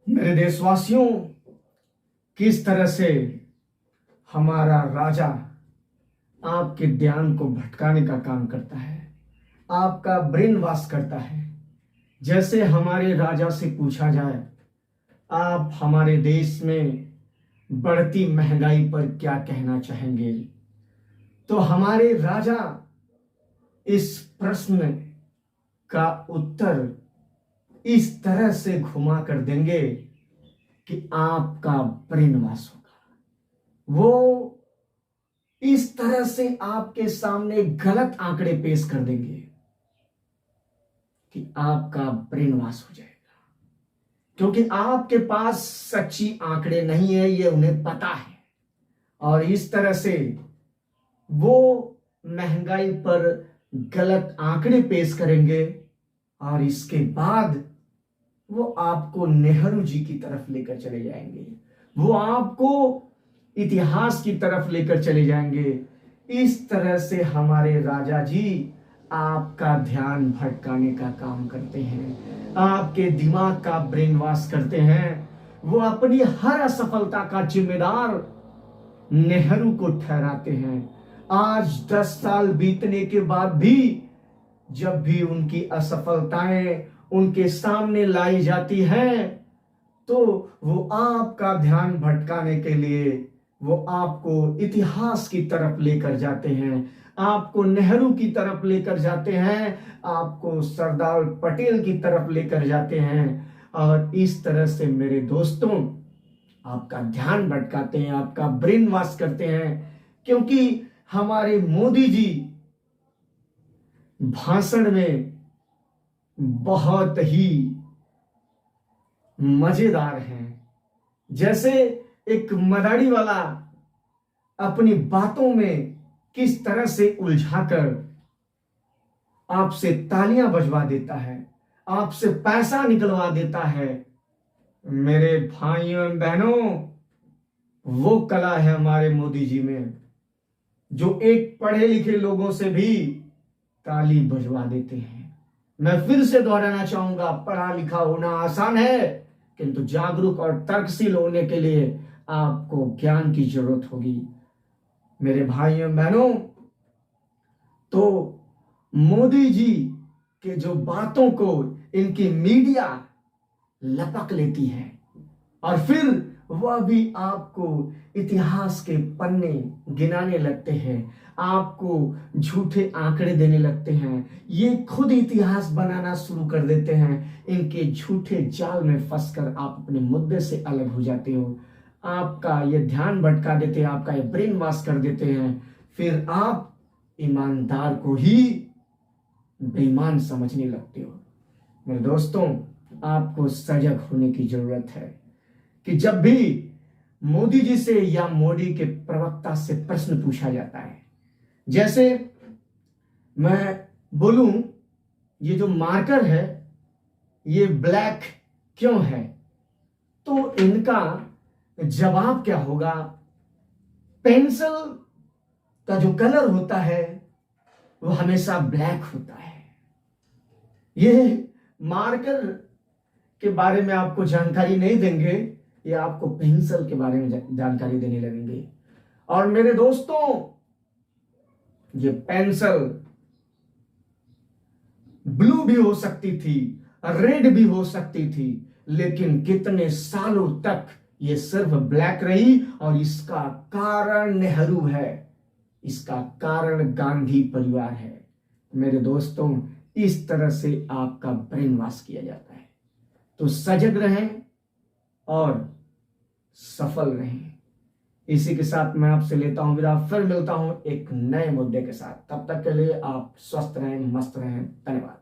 मेरे देशवासियों, किस तरह से हमारा राजा आपके ध्यान को भटकाने का काम करता है, आपका ब्रेन वॉश करता है। जैसे हमारे राजा से पूछा जाए, आप हमारे देश में बढ़ती महंगाई पर क्या कहना चाहेंगे, तो हमारे राजा इस प्रश्न का उत्तर इस तरह से घुमा कर देंगे कि आपका ब्रेन वॉश होगा। वो इस तरह से आपके सामने गलत आंकड़े पेश कर देंगे कि आपका ब्रेन वॉश हो जाएगा, क्योंकि आपके पास सच्ची आंकड़े नहीं है, ये उन्हें पता है। और इस तरह से वो महंगाई पर गलत आंकड़े पेश करेंगे और इसके बाद वो आपको नेहरू जी की तरफ लेकर चले जाएंगे, वो आपको इतिहास की तरफ लेकर चले जाएंगे। इस तरह से हमारे राजा जी आपका ध्यान भटकाने का काम करते हैं, आपके दिमाग का ब्रेन वॉश करते हैं। वो अपनी हर असफलता का जिम्मेदार नेहरू को ठहराते हैं। आज 10 साल बीतने के बाद भी जब भी उनकी असफलताएं उनके सामने लाई जाती है, तो वो आपका ध्यान भटकाने के लिए वो आपको इतिहास की तरफ लेकर जाते हैं, आपको नेहरू की तरफ लेकर जाते हैं, आपको सरदार पटेल की तरफ लेकर जाते हैं। और इस तरह से मेरे दोस्तों, आपका ध्यान भटकाते हैं, आपका ब्रेन वॉश करते हैं। क्योंकि हमारे मोदी जी भाषण में बहुत ही मजेदार हैं। जैसे एक मदारी वाला अपनी बातों में किस तरह से उलझाकर आपसे तालियां बजवा देता है, आपसे पैसा निकलवा देता है। मेरे भाइयों एवं बहनों, वो कला है हमारे मोदी जी में, जो एक पढ़े लिखे लोगों से भी ताली बजवा देते हैं। मैं फिर से दोहराना चाहूंगा, पढ़ा लिखा होना आसान है, किंतु जागरूक और तर्कशील होने के लिए आपको ज्ञान की जरूरत होगी। मेरे भाइयों बहनों, तो मोदी जी के जो बातों को इनकी मीडिया लपक लेती है और फिर वह भी आपको इतिहास के पन्ने गिनाने लगते हैं, आपको झूठे आंकड़े देने लगते हैं। ये खुद इतिहास बनाना शुरू कर देते हैं। इनके झूठे जाल में फंसकर आप अपने मुद्दे से अलग हो जाते हो, आपका ये ध्यान भटका देते हैं, आपका ये ब्रेन वॉश कर देते हैं। फिर आप ईमानदार को ही बेईमान समझने लगते हो। मेरे दोस्तों, आपको सजग होने की जरूरत है कि जब भी मोदी जी से या मोदी के प्रवक्ता से प्रश्न पूछा जाता है, जैसे मैं बोलूं ये जो मार्कर है ये ब्लैक क्यों है, तो इनका जवाब क्या होगा? पेंसिल का जो कलर होता है वो हमेशा ब्लैक होता है। ये मार्कर के बारे में आपको जानकारी नहीं देंगे, ये आपको पेंसिल के बारे में जानकारी देने लगेंगे। और मेरे दोस्तों, ये पेंसिल ब्लू भी हो सकती थी, रेड भी हो सकती थी, लेकिन कितने सालों तक ये सिर्फ ब्लैक रही। और इसका कारण नेहरू है, इसका कारण गांधी परिवार है। मेरे दोस्तों, इस तरह से आपका ब्रेन वॉश किया जाता है। तो सजग रहें और सफल रहें। इसी के साथ मैं आपसे लेता हूं विदा, फिर मिलता हूं एक नए मुद्दे के साथ। तब तक के लिए आप स्वस्थ रहें, मस्त रहें। धन्यवाद।